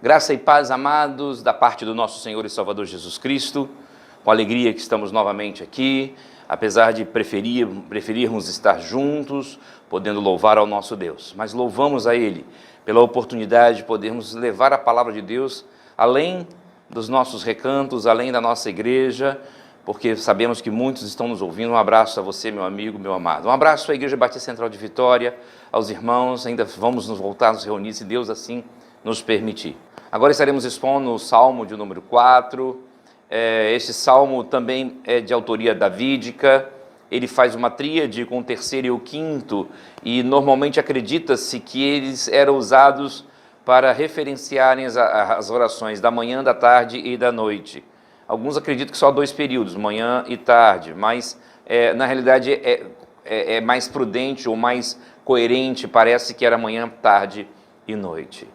Graça e paz, amados, da parte do nosso Senhor e Salvador Jesus Cristo, com alegria que estamos novamente aqui, apesar de preferirmos estar juntos, podendo louvar ao nosso Deus. Mas louvamos a Ele pela oportunidade de podermos levar a palavra de Deus além dos nossos recantos, além da nossa igreja, porque sabemos que muitos estão nos ouvindo. Um abraço a você, meu amigo, meu amado. Um abraço à Igreja Batista Central de Vitória, aos irmãos. Ainda vamos nos voltar a nos reunir, se Deus assim nos permitir. Agora estaremos expondo o Salmo de número 4. Este Salmo também é de autoria davídica. Ele faz uma tríade com o terceiro e o quinto, e normalmente acredita-se que eles eram usados para referenciarem as orações da manhã, da tarde e da noite. Alguns acreditam que só 2 períodos, manhã e tarde, mas na realidade é mais prudente ou mais coerente, parece que era manhã, tarde e noite.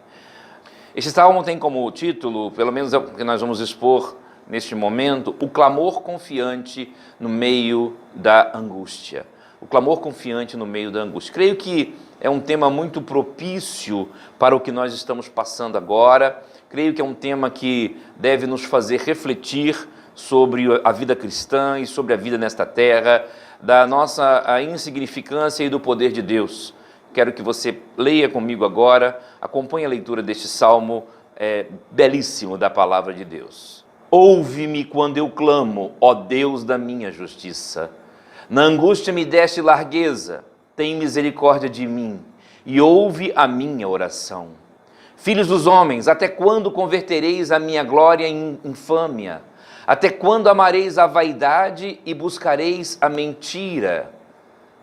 Este salmo tem como título, pelo menos é o que nós vamos expor neste momento, o clamor confiante no meio da angústia. O clamor confiante no meio da angústia. Creio que é um tema muito propício para o que nós estamos passando agora. Creio que é um tema que deve nos fazer refletir sobre a vida cristã e sobre a vida nesta terra, da nossa insignificância e do poder de Deus. Quero que você leia comigo agora, acompanhe a leitura deste salmo belíssimo da palavra de Deus. Ouve-me quando eu clamo, ó Deus da minha justiça. Na angústia me deste largueza, tem misericórdia de mim e ouve a minha oração. Filhos dos homens, até quando convertereis a minha glória em infâmia? Até quando amareis a vaidade e buscareis a mentira?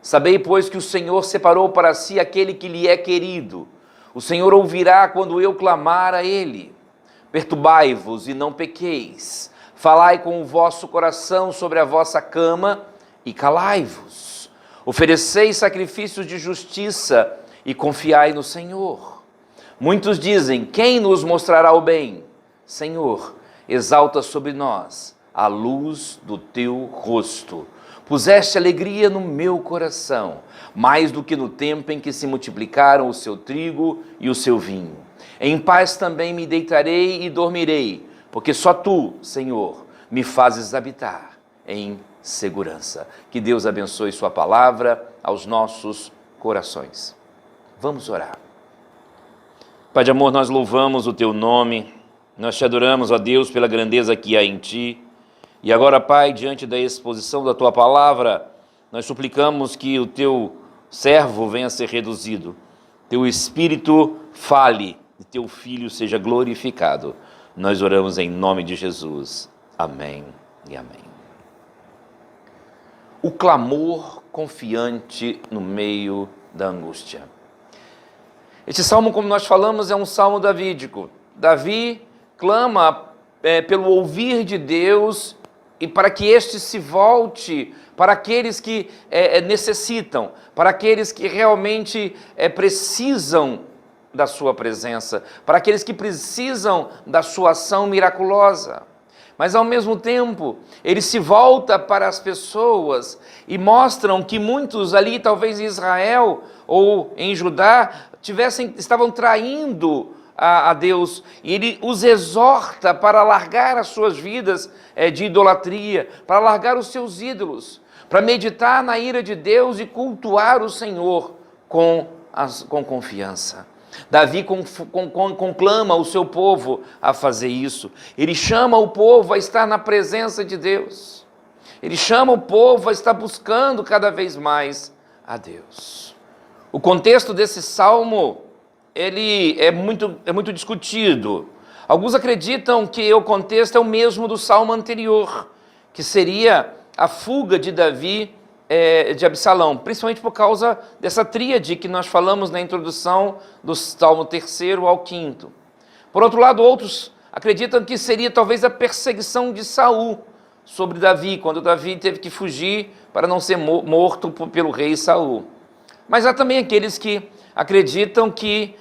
Sabei, pois, que o Senhor separou para si aquele que lhe é querido. O Senhor ouvirá quando eu clamar a Ele. Perturbai-vos e não pequeis. Falai com o vosso coração sobre a vossa cama e calai-vos. Ofereceis sacrifícios de justiça e confiai no Senhor. Muitos dizem, quem nos mostrará o bem? Senhor, exalta sobre nós a luz do teu rosto. Puseste alegria no meu coração, mais do que no tempo em que se multiplicaram o seu trigo e o seu vinho. Em paz também me deitarei e dormirei, porque só tu, Senhor, me fazes habitar em segurança. Que Deus abençoe sua palavra aos nossos corações. Vamos orar. Pai de amor, nós louvamos o teu nome, nós te adoramos, ó Deus, pela grandeza que há em ti. E agora, Pai, diante da exposição da Tua palavra, nós suplicamos que o Teu servo venha a ser reduzido, Teu Espírito fale e Teu Filho seja glorificado. Nós oramos em nome de Jesus. Amém e amém. O clamor confiante no meio da angústia. Este salmo, como nós falamos, é um salmo davídico. Davi clama pelo ouvir de Deus e para que este se volte para aqueles que necessitam, para aqueles que realmente precisam da sua presença, para aqueles que precisam da sua ação miraculosa. Mas ao mesmo tempo, ele se volta para as pessoas e mostram que muitos ali, talvez em Israel ou em Judá, estavam traindo a Deus, e ele os exorta para largar as suas vidas de idolatria, para largar os seus ídolos, para meditar na ira de Deus e cultuar o Senhor com confiança. Davi conclama o seu povo a fazer isso. Ele chama o povo a estar na presença de Deus. Ele chama o povo a estar buscando cada vez mais a Deus. O contexto desse salmo ele é muito discutido. Alguns acreditam que o contexto é o mesmo do salmo anterior, que seria a fuga de Davi de Absalão, principalmente por causa dessa tríade que nós falamos na introdução do salmo 3º ao 5º. Por outro lado, outros acreditam que seria talvez a perseguição de Saul sobre Davi, quando Davi teve que fugir para não ser morto pelo rei Saul. Mas há também aqueles que acreditam que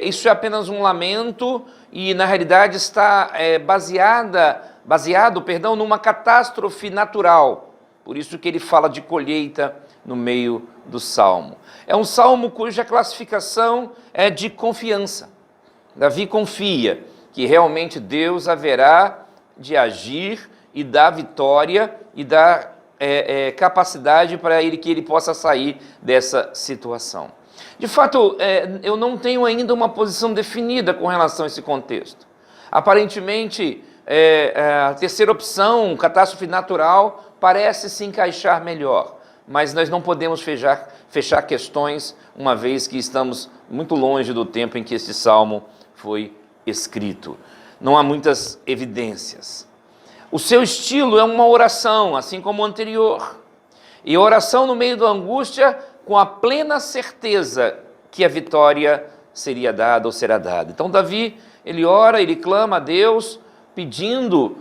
isso é apenas um lamento e, na realidade, está baseado numa catástrofe natural. Por isso que ele fala de colheita no meio do salmo. É um salmo cuja classificação é de confiança. Davi confia que realmente Deus haverá de agir e dar vitória e dar capacidade para que ele possa sair dessa situação. De fato, eu não tenho ainda uma posição definida com relação a esse contexto. Aparentemente, a terceira opção, catástrofe natural, parece se encaixar melhor, mas nós não podemos fechar questões, uma vez que estamos muito longe do tempo em que este salmo foi escrito. Não há muitas evidências. O seu estilo é uma oração, assim como o anterior. E oração no meio da angústia, com a plena certeza que a vitória seria dada ou será dada. Então Davi, ele ora, ele clama a Deus, pedindo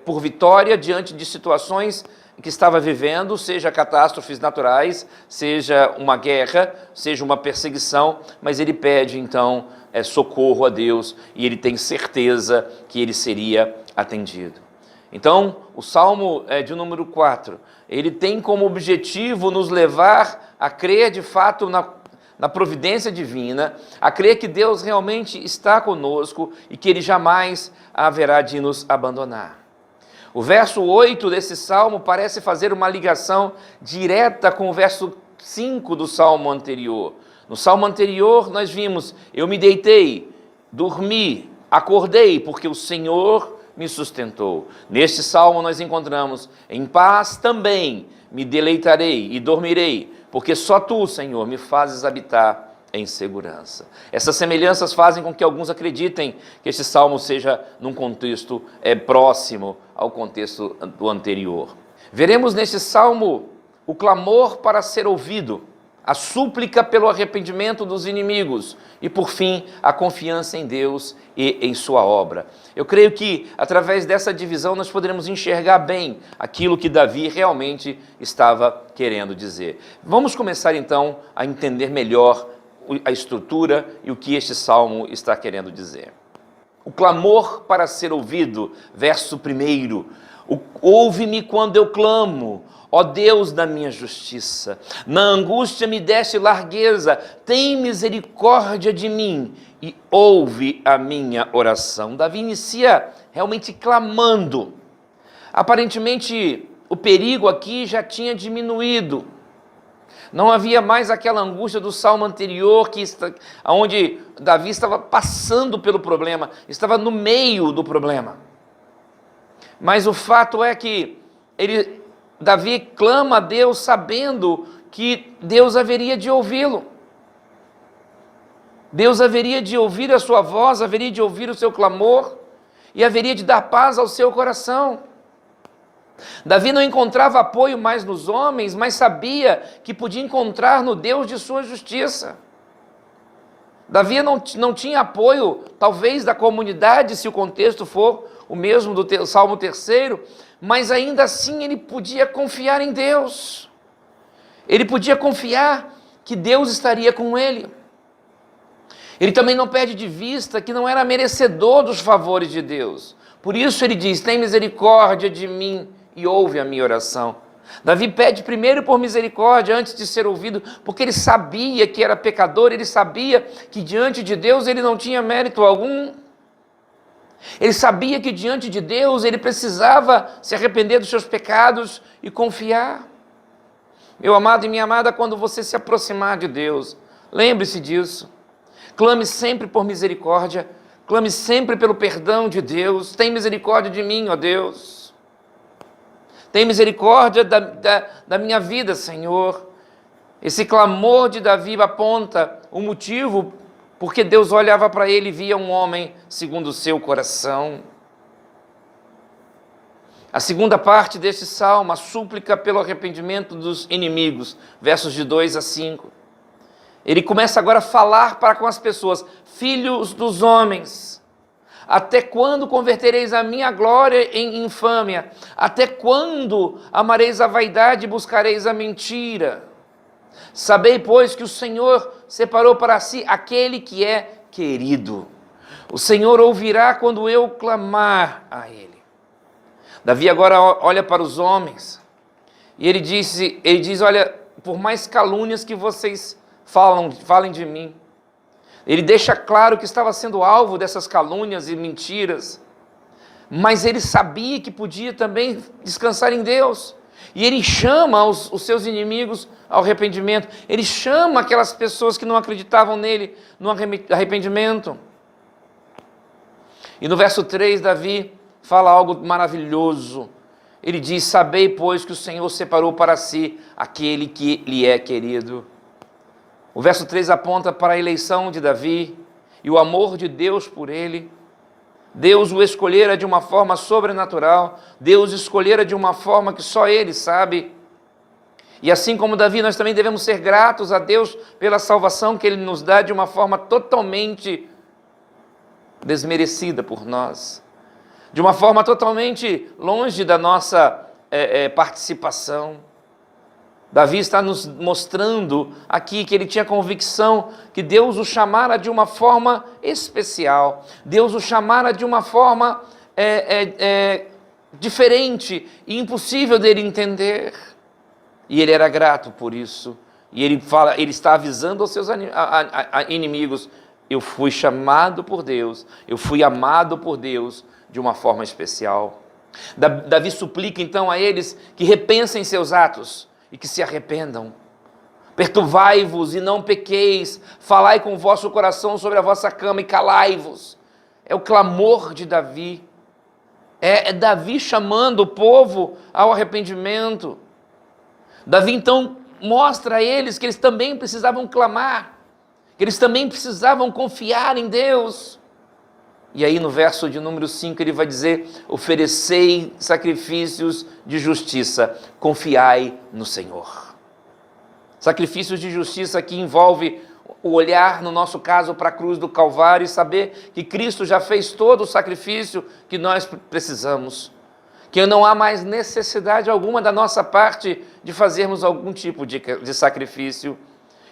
por vitória diante de situações que estava vivendo, seja catástrofes naturais, seja uma guerra, seja uma perseguição, mas ele pede então socorro a Deus e ele tem certeza que ele seria atendido. Então, o Salmo de número 4, ele tem como objetivo nos levar a crer de fato na providência divina, a crer que Deus realmente está conosco e que Ele jamais haverá de nos abandonar. O verso 8 desse Salmo parece fazer uma ligação direta com o verso 5 do Salmo anterior. No Salmo anterior nós vimos, eu me deitei, dormi, acordei, porque o Senhor me sustentou. Neste Salmo nós encontramos, em paz também me deleitarei e dormirei, porque só Tu, Senhor, me fazes habitar em segurança. Essas semelhanças fazem com que alguns acreditem que este salmo seja num contexto próximo ao contexto do anterior. Veremos neste salmo o clamor para ser ouvido, a súplica pelo arrependimento dos inimigos e, por fim, a confiança em Deus e em sua obra. Eu creio que, através dessa divisão, nós poderemos enxergar bem aquilo que Davi realmente estava querendo dizer. Vamos começar, então, a entender melhor a estrutura e o que este salmo está querendo dizer. O clamor para ser ouvido, verso 1. Ouve-me quando eu clamo, ó Deus da minha justiça. Na angústia me deste largueza, tem misericórdia de mim e ouve a minha oração. Davi inicia realmente clamando. Aparentemente, o perigo aqui já tinha diminuído. Não havia mais aquela angústia do salmo anterior, onde Davi estava passando pelo problema, estava no meio do problema. Mas o fato é que Davi clama a Deus sabendo que Deus haveria de ouvi-lo. Deus haveria de ouvir a sua voz, haveria de ouvir o seu clamor e haveria de dar paz ao seu coração. Davi não encontrava apoio mais nos homens, mas sabia que podia encontrar no Deus de sua justiça. Davi não tinha apoio, talvez, da comunidade, se o contexto for o mesmo do Salmo 3, mas ainda assim ele podia confiar em Deus. Ele podia confiar que Deus estaria com ele. Ele também não perde de vista que não era merecedor dos favores de Deus. Por isso ele diz, tem misericórdia de mim e ouve a minha oração. Davi pede primeiro por misericórdia antes de ser ouvido, porque ele sabia que era pecador, ele sabia que diante de Deus ele não tinha mérito algum. Ele sabia que diante de Deus ele precisava se arrepender dos seus pecados e confiar. Meu amado e minha amada, quando você se aproximar de Deus, lembre-se disso. Clame sempre por misericórdia, clame sempre pelo perdão de Deus. Tem misericórdia de mim, ó Deus. Tem misericórdia da minha vida, Senhor. Esse clamor de Davi aponta o motivo porque Deus olhava para ele e via um homem segundo o seu coração. A segunda parte deste salmo, a súplica pelo arrependimento dos inimigos, versos de 2 a 5. Ele começa agora a falar para com as pessoas, filhos dos homens, até quando convertereis a minha glória em infâmia? Até quando amareis a vaidade e buscareis a mentira? Sabei, pois, que o Senhor separou para si aquele que é querido. O Senhor ouvirá quando eu clamar a Ele. Davi agora olha para os homens e ele diz, olha, por mais calúnias que vocês falem de mim, Ele deixa claro que estava sendo alvo dessas calúnias e mentiras, mas ele sabia que podia também descansar em Deus. E ele chama os seus inimigos ao arrependimento. Ele chama aquelas pessoas que não acreditavam nele no arrependimento. E no verso 3, Davi fala algo maravilhoso. Ele diz: sabei, pois, que o Senhor separou para si aquele que lhe é querido. O verso 3 aponta para a eleição de Davi e o amor de Deus por ele. Deus o escolhera de uma forma sobrenatural. Deus escolhera de uma forma que só ele sabe. E assim como Davi, nós também devemos ser gratos a Deus pela salvação que ele nos dá de uma forma totalmente desmerecida por nós, de uma forma totalmente longe da nossa participação. Davi está nos mostrando aqui que ele tinha convicção que Deus o chamara de uma forma especial, Deus o chamara de uma forma diferente e impossível dele entender. E ele era grato por isso. E ele está avisando aos seus inimigos: eu fui chamado por Deus, eu fui amado por Deus de uma forma especial. Davi suplica então a eles que repensem seus atos e que se arrependam. Perturbai-vos e não pequeis, falai com o vosso coração sobre a vossa cama e calai-vos. É o clamor de Davi. É Davi chamando o povo ao arrependimento. Davi então mostra a eles que eles também precisavam clamar, que eles também precisavam confiar em Deus. E aí no verso de número 5 ele vai dizer: oferecei sacrifícios de justiça, confiai no Senhor. Sacrifícios de justiça aqui envolve o olhar, no nosso caso, para a cruz do Calvário e saber que Cristo já fez todo o sacrifício que nós precisamos, que não há mais necessidade alguma da nossa parte de fazermos algum tipo de sacrifício,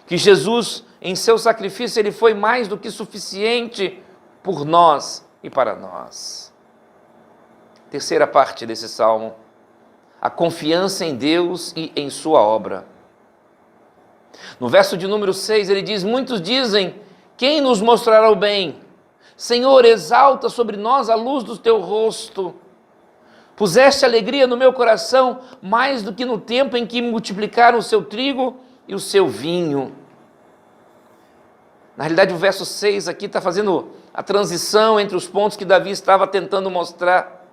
que Jesus, em seu sacrifício, ele foi mais do que suficiente por nós e para nós. Terceira parte desse salmo: a confiança em Deus e em sua obra. No verso de número 6 ele diz: muitos dizem, quem nos mostrará o bem? Senhor, exalta sobre nós a luz do teu rosto. Puseste alegria no meu coração, mais do que no tempo em que multiplicaram o seu trigo e o seu vinho. Na realidade, o verso 6 aqui está fazendo a transição entre os pontos que Davi estava tentando mostrar.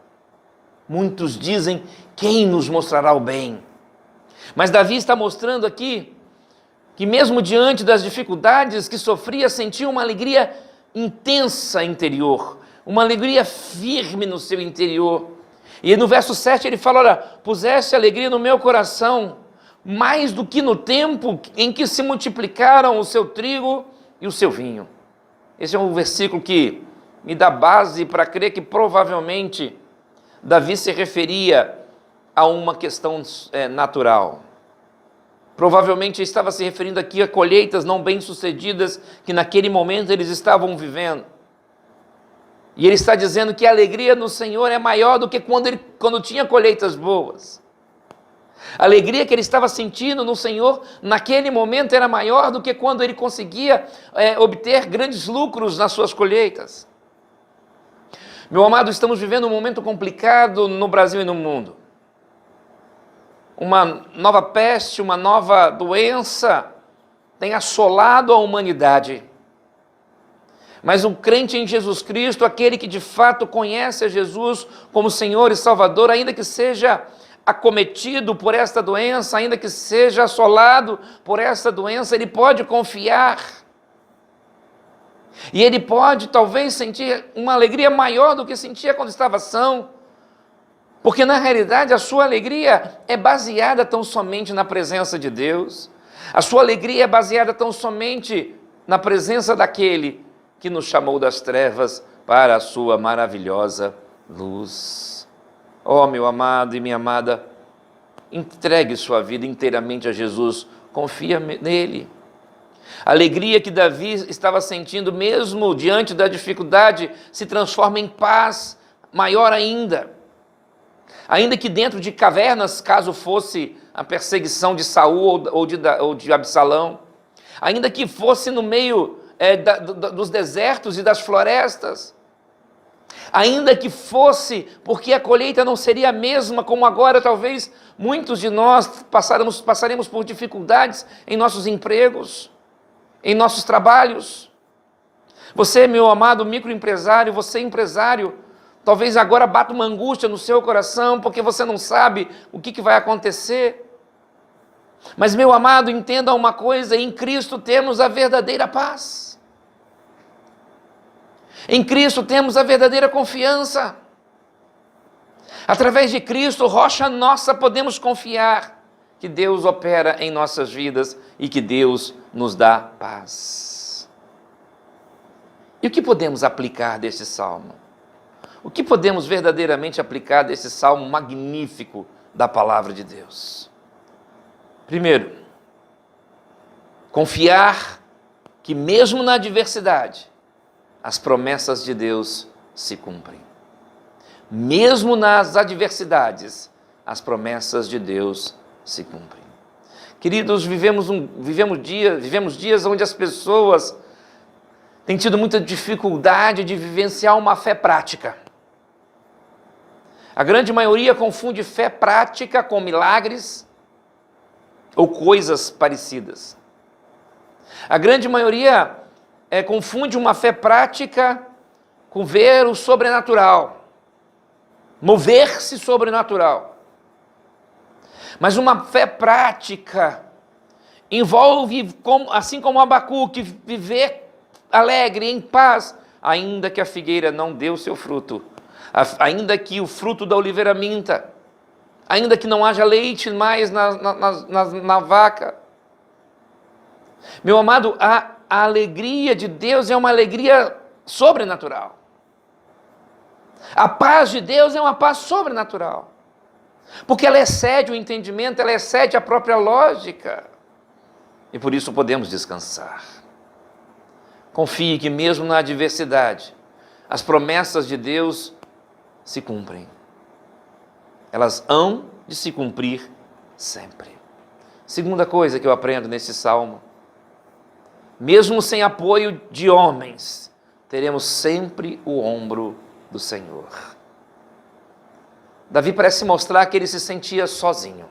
Muitos dizem, quem nos mostrará o bem? Mas Davi está mostrando aqui que mesmo diante das dificuldades que sofria, sentia uma alegria intensa interior, uma alegria firme no seu interior. E no verso 7 ele fala: olha, puseste alegria no meu coração, mais do que no tempo em que se multiplicaram o seu trigo e o seu vinho. Esse é um versículo que me dá base para crer que provavelmente Davi se referia a uma questão natural. Provavelmente estava se referindo aqui a colheitas não bem-sucedidas que naquele momento eles estavam vivendo. E ele está dizendo que a alegria no Senhor é maior do que quando tinha colheitas boas. A alegria que ele estava sentindo no Senhor naquele momento era maior do que quando ele conseguia obter grandes lucros nas suas colheitas. Meu amado, estamos vivendo um momento complicado no Brasil e no mundo. Uma nova peste, uma nova doença tem assolado a humanidade. Mas o crente em Jesus Cristo, aquele que de fato conhece a Jesus como Senhor e Salvador, ainda que seja acometido por esta doença, ainda que seja assolado por esta doença, ele pode confiar. E ele pode talvez sentir uma alegria maior do que sentia quando estava são, porque na realidade a sua alegria é baseada tão somente na presença de Deus, a sua alegria é baseada tão somente na presença daquele que nos chamou das trevas para a sua maravilhosa luz. Oh, meu amado e minha amada, entregue sua vida inteiramente a Jesus, confia nele. A alegria que Davi estava sentindo, mesmo diante da dificuldade, se transforma em paz maior ainda. Ainda que dentro de cavernas, caso fosse a perseguição de Saul ou de Absalão, ainda que fosse no meio dos desertos e das florestas. Ainda que fosse, porque a colheita não seria a mesma, como agora talvez muitos de nós passaremos por dificuldades em nossos empregos, em nossos trabalhos. Você, meu amado microempresário, você empresário, talvez agora bata uma angústia no seu coração, porque você não sabe o que vai acontecer. Mas, meu amado, entenda uma coisa: em Cristo temos a verdadeira paz. Em Cristo temos a verdadeira confiança. Através de Cristo, rocha nossa, podemos confiar que Deus opera em nossas vidas e que Deus nos dá paz. E o que podemos aplicar desse salmo? O que podemos verdadeiramente aplicar desse salmo magnífico da palavra de Deus? Primeiro, confiar que mesmo na adversidade, as promessas de Deus se cumprem. Mesmo nas adversidades, as promessas de Deus se cumprem. Queridos, vivemos dias onde as pessoas têm tido muita dificuldade de vivenciar uma fé prática. A grande maioria confunde fé prática com milagres ou coisas parecidas. A grande maioria confunde uma fé prática com ver o sobrenatural, mover-se sobrenatural. Mas uma fé prática envolve, assim como Abacuque, viver alegre, em paz, ainda que a figueira não dê o seu fruto, ainda que o fruto da oliveira minta, ainda que não haja leite mais na vaca. Meu amado, a alegria de Deus é uma alegria sobrenatural. A paz de Deus é uma paz sobrenatural. Porque ela excede o entendimento, ela excede a própria lógica. E por isso podemos descansar. Confie que mesmo na adversidade, as promessas de Deus se cumprem. Elas hão de se cumprir sempre. Segunda coisa que eu aprendo nesse salmo: mesmo sem apoio de homens, teremos sempre o ombro do Senhor. Davi parece mostrar que ele se sentia sozinho.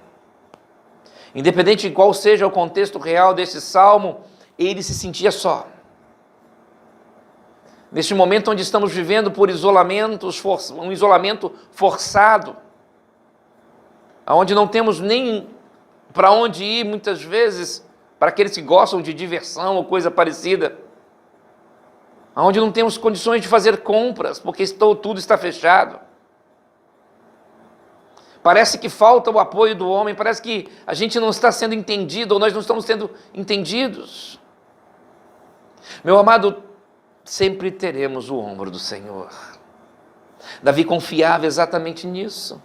Independente de qual seja o contexto real desse salmo, ele se sentia só. Neste momento onde estamos vivendo por um isolamento forçado, onde não temos nem para onde ir muitas vezes, para aqueles que gostam de diversão ou coisa parecida, onde não temos condições de fazer compras, porque tudo está fechado. Parece que falta o apoio do homem, parece que a gente não está sendo entendido, ou nós não estamos sendo entendidos. Meu amado, sempre teremos o ombro do Senhor. Davi confiava exatamente nisso.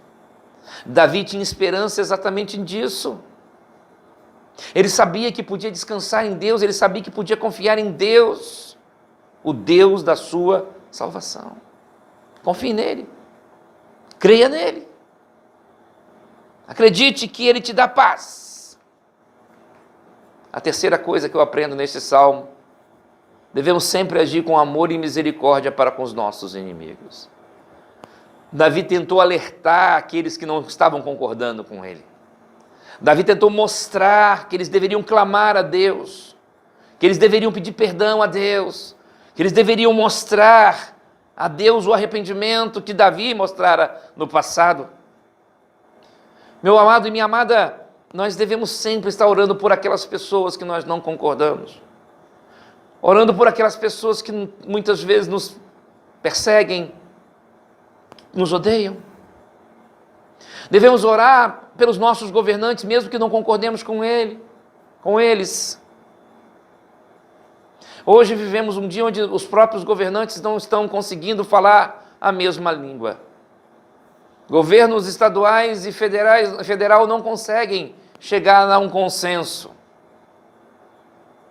Davi tinha esperança exatamente nisso. Ele sabia que podia descansar em Deus, ele sabia que podia confiar em Deus, o Deus da sua salvação. Confie nele, creia nele, acredite que ele te dá paz. A terceira coisa que eu aprendo nesse salmo: devemos sempre agir com amor e misericórdia para com os nossos inimigos. Davi tentou alertar aqueles que não estavam concordando com ele. Davi tentou mostrar que eles deveriam clamar a Deus, que eles deveriam pedir perdão a Deus, que eles deveriam mostrar a Deus o arrependimento que Davi mostrara no passado. Meu amado e minha amada, nós devemos sempre estar orando por aquelas pessoas que nós não concordamos, orando por aquelas pessoas que muitas vezes nos perseguem, nos odeiam. Devemos orar pelos nossos governantes, mesmo que não concordemos com eles. Hoje vivemos um dia onde os próprios governantes não estão conseguindo falar a mesma língua. Governos estaduais e federal não conseguem chegar a um consenso.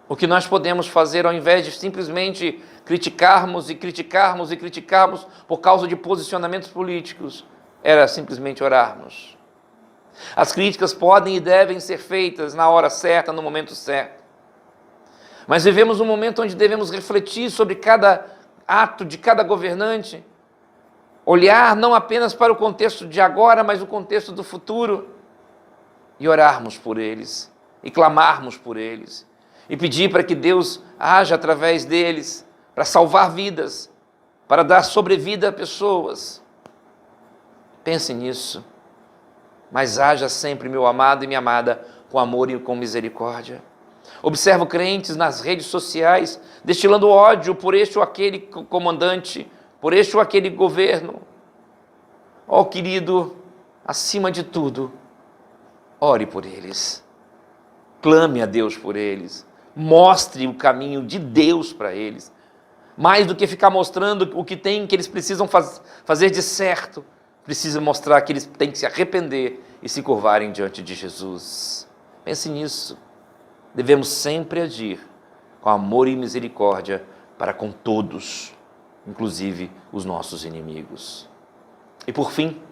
O que nós podemos fazer, ao invés de simplesmente criticarmos por causa de posicionamentos políticos, era simplesmente orarmos. As críticas podem e devem ser feitas na hora certa, no momento certo. Mas vivemos um momento onde devemos refletir sobre cada ato de cada governante, olhar não apenas para o contexto de agora, mas o contexto do futuro, e orarmos por eles, e clamarmos por eles, e pedir para que Deus haja através deles, para salvar vidas, para dar sobrevida a pessoas. Pense nisso, mas haja sempre, meu amado e minha amada, com amor e com misericórdia. Observo crentes nas redes sociais destilando ódio por este ou aquele comandante, por este ou aquele governo. Ó, querido, acima de tudo, ore por eles, clame a Deus por eles, mostre o caminho de Deus para eles, mais do que ficar mostrando o que eles precisam fazer de certo, precisa mostrar que eles têm que se arrepender e se curvarem diante de Jesus. Pense nisso. Devemos sempre agir com amor e misericórdia para com todos, inclusive os nossos inimigos. E por fim,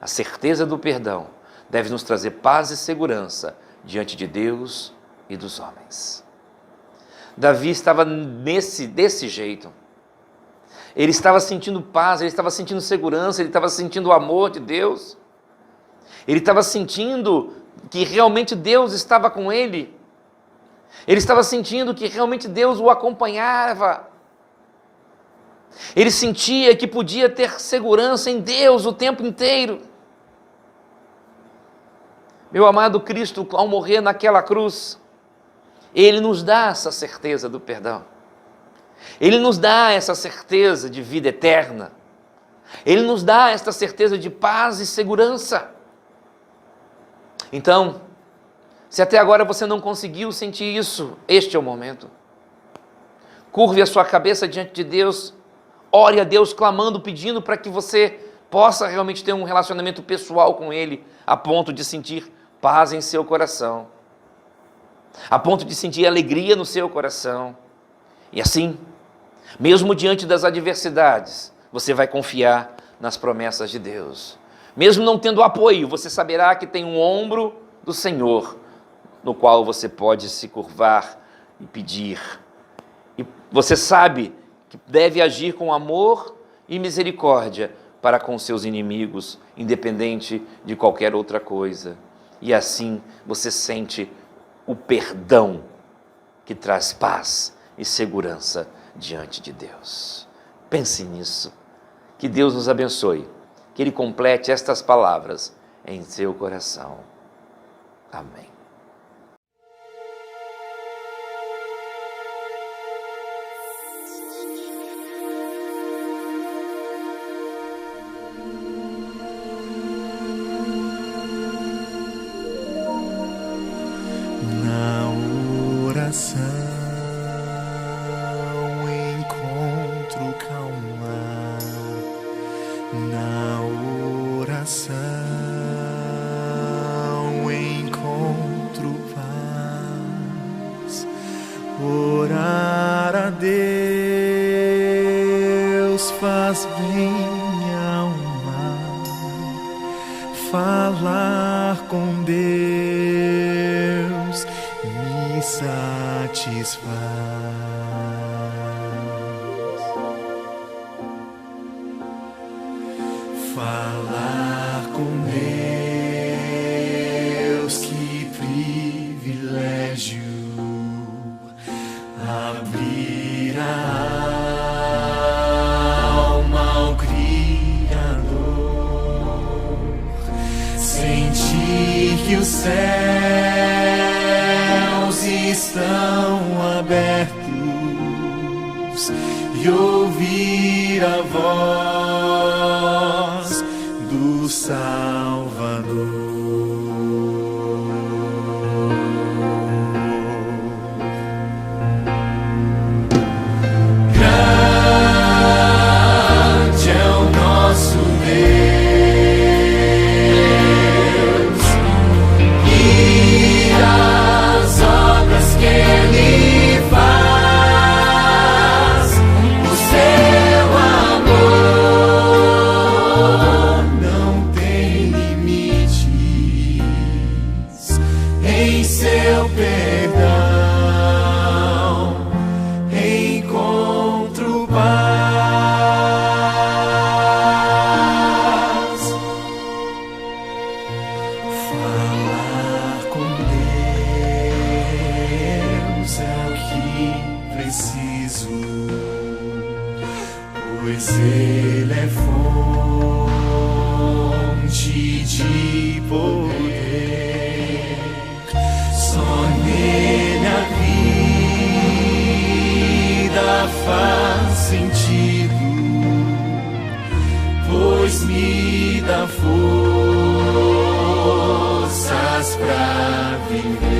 a certeza do perdão deve nos trazer paz e segurança diante de Deus e dos homens. Davi estava desse jeito. Ele estava sentindo paz, ele estava sentindo segurança, ele estava sentindo o amor de Deus. Ele estava sentindo que realmente Deus estava com ele. Ele estava sentindo que realmente Deus o acompanhava. Ele sentia que podia ter segurança em Deus o tempo inteiro. Meu amado Cristo, ao morrer naquela cruz, Ele nos dá essa certeza do perdão. Ele nos dá essa certeza de vida eterna. Ele nos dá esta certeza de paz e segurança. Então, se até agora você não conseguiu sentir isso, este é o momento. Curve a sua cabeça diante de Deus, ore a Deus clamando, pedindo para que você possa realmente ter um relacionamento pessoal com Ele, a ponto de sentir paz em seu coração, a ponto de sentir alegria no seu coração. E assim, mesmo diante das adversidades, você vai confiar nas promessas de Deus. Mesmo não tendo apoio, você saberá que tem um ombro do Senhor, no qual você pode se curvar e pedir. E você sabe que deve agir com amor e misericórdia para com seus inimigos, independente de qualquer outra coisa. E assim você sente o perdão que traz paz e segurança diante de Deus. Pense nisso. Que Deus nos abençoe. Que Ele complete estas palavras em seu coração. Amém. Na oração encontro calma, na oração encontro paz. Orar a Deus faz bem à alma, falar com Deus me satisfaz. Falar com Deus, que privilégio. Abrir a alma ao Criador, sentir que os céus estão abertos e ouvir a voz do Salvador. Grande é o nosso Deus e as obras que Ele faz. O seu amor não tem limite. pois Ele é fonte de poder. Só nele a vida faz sentido, pois me dá forças pra viver.